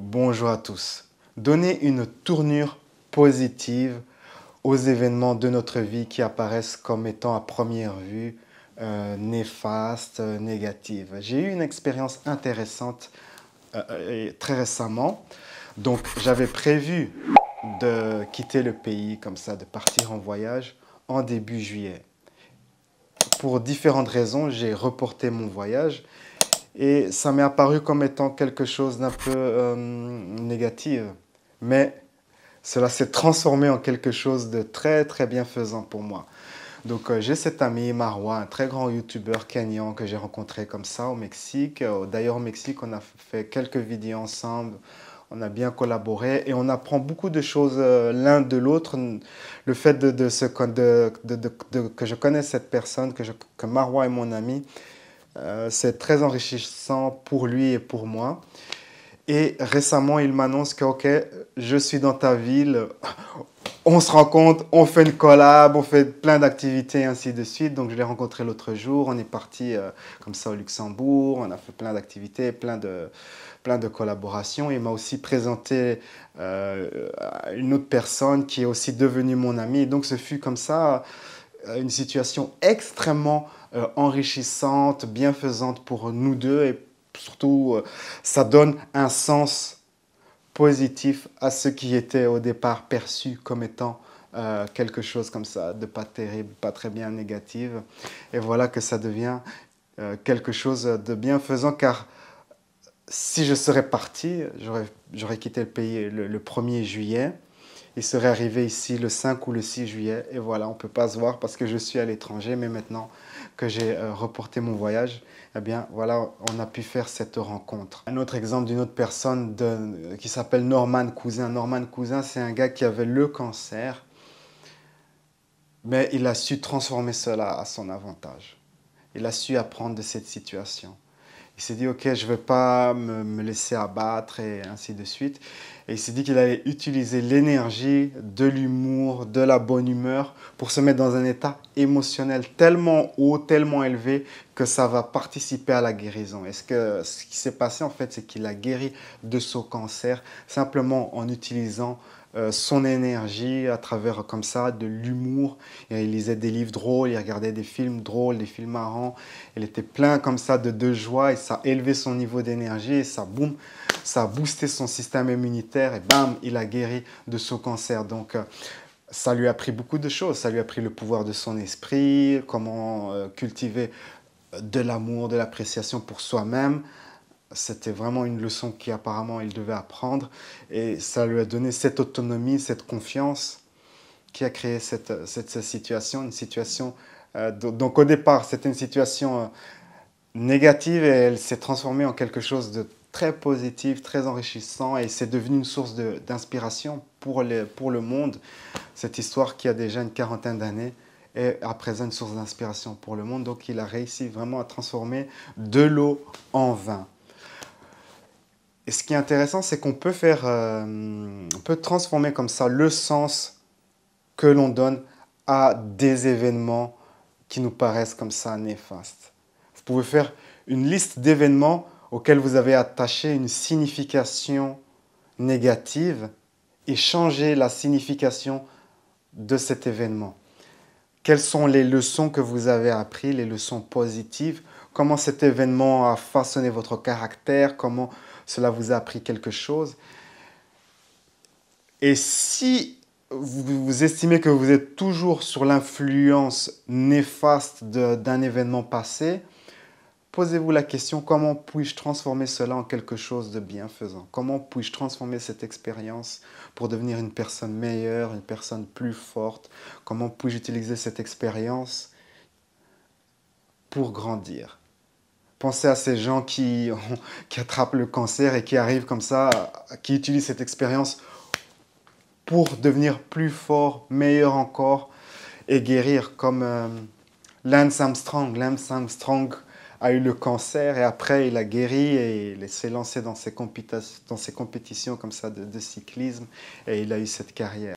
Bonjour à tous. Donner une tournure positive aux événements de notre vie qui apparaissent comme étant à première vue néfastes, négatives. J'ai eu une expérience intéressante très récemment. Donc j'avais prévu de quitter le pays comme ça, de partir en voyage en début juillet. Pour différentes raisons, j'ai reporté mon voyage. Et ça m'est apparu comme étant quelque chose d'un peu négatif. Mais cela s'est transformé en quelque chose de très très bienfaisant pour moi. Donc j'ai cet ami Marwa, un très grand youtubeur kenyan que j'ai rencontré comme ça au Mexique. D'ailleurs au Mexique, on a fait quelques vidéos ensemble. On a bien collaboré et on apprend beaucoup de choses l'un de l'autre. Le fait que je connaisse cette personne, que Marwa est mon ami, c'est très enrichissant pour lui et pour moi. Et récemment, il m'annonce que, ok, je suis dans ta ville, on se rencontre, on fait une collab, on fait plein d'activités et ainsi de suite. Donc, je l'ai rencontré l'autre jour, on est parti comme ça au Luxembourg, on a fait plein d'activités, plein de collaborations. Il m'a aussi présenté une autre personne qui est aussi devenue mon ami. Donc, ce fut comme ça une situation extrêmement enrichissante, bienfaisante pour nous deux et surtout ça donne un sens positif à ce qui était au départ perçu comme étant quelque chose comme ça de pas terrible, pas très bien négatif. Et voilà que ça devient quelque chose de bienfaisant car si je serais parti, j'aurais quitté le pays le 1er juillet. Il serait arrivé ici le 5 ou le 6 juillet. Et voilà, on ne peut pas se voir parce que je suis à l'étranger. Mais maintenant que j'ai reporté mon voyage, eh bien, voilà, on a pu faire cette rencontre. Un autre exemple d'une autre personne qui s'appelle Norman Cousin. Norman Cousin, c'est un gars qui avait le cancer. Mais il a su transformer cela à son avantage. Il a su apprendre de cette situation. Il s'est dit, ok, je ne vais pas me laisser abattre et ainsi de suite. Et il s'est dit qu'il allait utiliser l'énergie, de l'humour, de la bonne humeur pour se mettre dans un état émotionnel tellement haut, tellement élevé que ça va participer à la guérison. Et ce qui s'est passé en fait, c'est qu'il a guéri de son cancer simplement en utilisant son énergie à travers comme ça de l'humour. Il lisait des livres drôles, il regardait des films drôles, des films marrants. Il était plein comme ça de joie et ça a élevé son niveau d'énergie et ça, boum, ça a boosté son système immunitaire et bam, il a guéri de son cancer. Donc, ça lui a appris beaucoup de choses. Ça lui a appris le pouvoir de son esprit, comment cultiver de l'amour, de l'appréciation pour soi-même. C'était vraiment une leçon qu'apparemment il devait apprendre et ça lui a donné cette autonomie, cette confiance qui a créé cette situation, une situation donc au départ c'était une situation négative et elle s'est transformée en quelque chose de très positif, très enrichissant et c'est devenu une source d'inspiration pour le monde. Cette histoire qui a déjà une quarantaine d'années est à présent une source d'inspiration pour le monde. Donc il a réussi vraiment à transformer de l'eau en vin. Et ce qui est intéressant, c'est qu'on peut on peut transformer comme ça le sens que l'on donne à des événements qui nous paraissent comme ça néfastes. Vous pouvez faire une liste d'événements auxquels vous avez attaché une signification négative et changer la signification de cet événement. Quelles sont les leçons que vous avez apprises, les leçons positives? Comment cet événement a façonné votre caractère? Comment cela vous a appris quelque chose? Et si vous estimez que vous êtes toujours sur l'influence néfaste d'un événement passé, posez-vous la question, comment puis-je transformer cela en quelque chose de bienfaisant? Comment puis-je transformer cette expérience pour devenir une personne meilleure, une personne plus forte? Comment puis-je utiliser cette expérience pour grandir? Pensez à ces gens qui attrapent le cancer et qui arrivent comme ça, qui utilisent cette expérience pour devenir plus fort, meilleur encore et guérir comme Lance Armstrong. Lance Armstrong a eu le cancer et après il a guéri et il s'est lancé dans ses compétitions comme ça de cyclisme et il a eu cette carrière.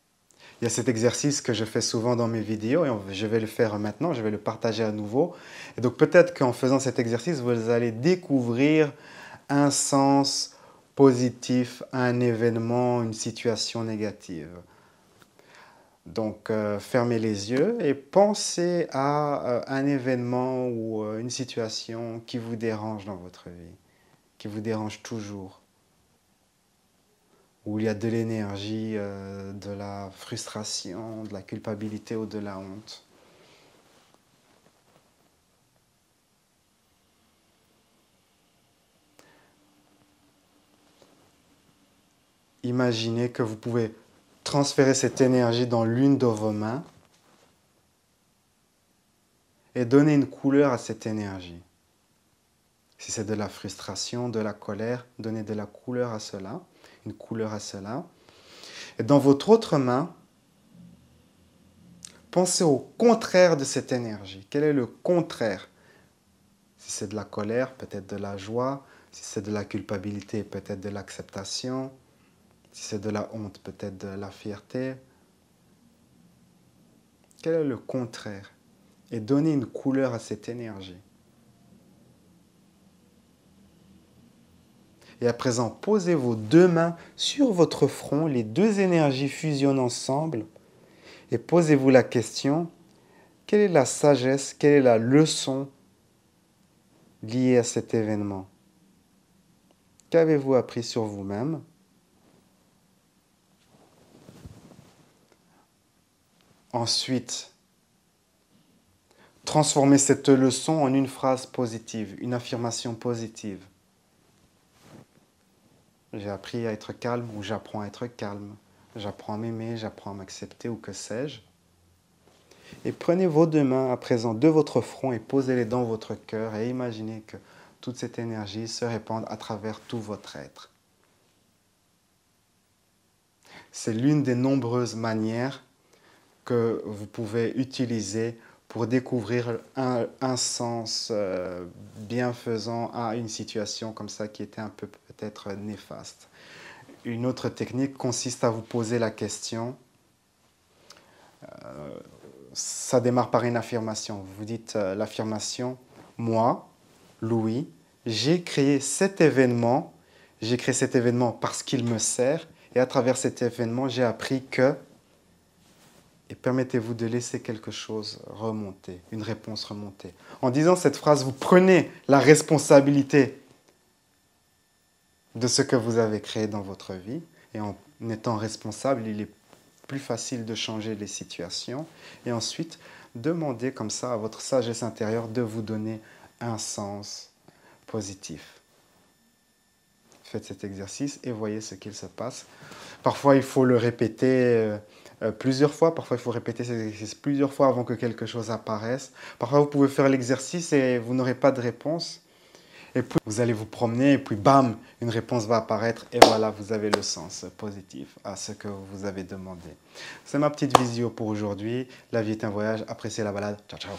Il y a cet exercice que je fais souvent dans mes vidéos et je vais le faire maintenant, je vais le partager à nouveau. Et donc peut-être qu'en faisant cet exercice, vous allez découvrir un sens positif à un événement, une situation négative. Donc, fermez les yeux et pensez à un événement ou une situation qui vous dérange dans votre vie, qui vous dérange toujours, où il y a de l'énergie, de la frustration, de la culpabilité ou de la honte. Imaginez que vous pouvez transférer cette énergie dans l'une de vos mains et donner une couleur à cette énergie. Si c'est de la frustration, de la colère, donnez de la couleur à cela, une couleur à cela. Et dans votre autre main, pensez au contraire de cette énergie. Quel est le contraire? Si c'est de la colère, peut-être de la joie. Si c'est de la culpabilité, peut-être de l'acceptation. Si c'est de la honte, peut-être de la fierté. Quel est le contraire? Et donnez une couleur à cette énergie. Et à présent, posez vos deux mains sur votre front, les deux énergies fusionnent ensemble. Et posez-vous la question, quelle est la sagesse, quelle est la leçon liée à cet événement? Qu'avez-vous appris sur vous-même? Ensuite, transformez cette leçon en une phrase positive, une affirmation positive. J'ai appris à être calme ou j'apprends à être calme. J'apprends à m'aimer, j'apprends à m'accepter ou que sais-je. Et prenez vos deux mains à présent de votre front et posez-les dans votre cœur et imaginez que toute cette énergie se répande à travers tout votre être. C'est l'une des nombreuses manières que vous pouvez utiliser pour découvrir un sens bienfaisant à une situation comme ça qui était un peu peut-être néfaste. Une autre technique consiste à vous poser la question. Ça démarre par une affirmation. Vous dites l'affirmation « Moi, Louis, j'ai créé cet événement. J'ai créé cet événement parce qu'il me sert. Et à travers cet événement, j'ai appris que... » Et permettez-vous de laisser quelque chose remonter, une réponse remonter. En disant cette phrase, vous prenez la responsabilité de ce que vous avez créé dans votre vie. Et en étant responsable, il est plus facile de changer les situations. Et ensuite, demandez comme ça à votre sagesse intérieure de vous donner un sens positif. Faites cet exercice et voyez ce qu'il se passe. Parfois, il faut le répéter plusieurs fois. Parfois, il faut répéter cet exercice plusieurs fois avant que quelque chose apparaisse. Parfois, vous pouvez faire l'exercice et vous n'aurez pas de réponse. Et puis, vous allez vous promener et puis, bam, une réponse va apparaître. Et voilà, vous avez le sens positif à ce que vous avez demandé. C'est ma petite visio pour aujourd'hui. La vie est un voyage. Appréciez la balade. Ciao, ciao.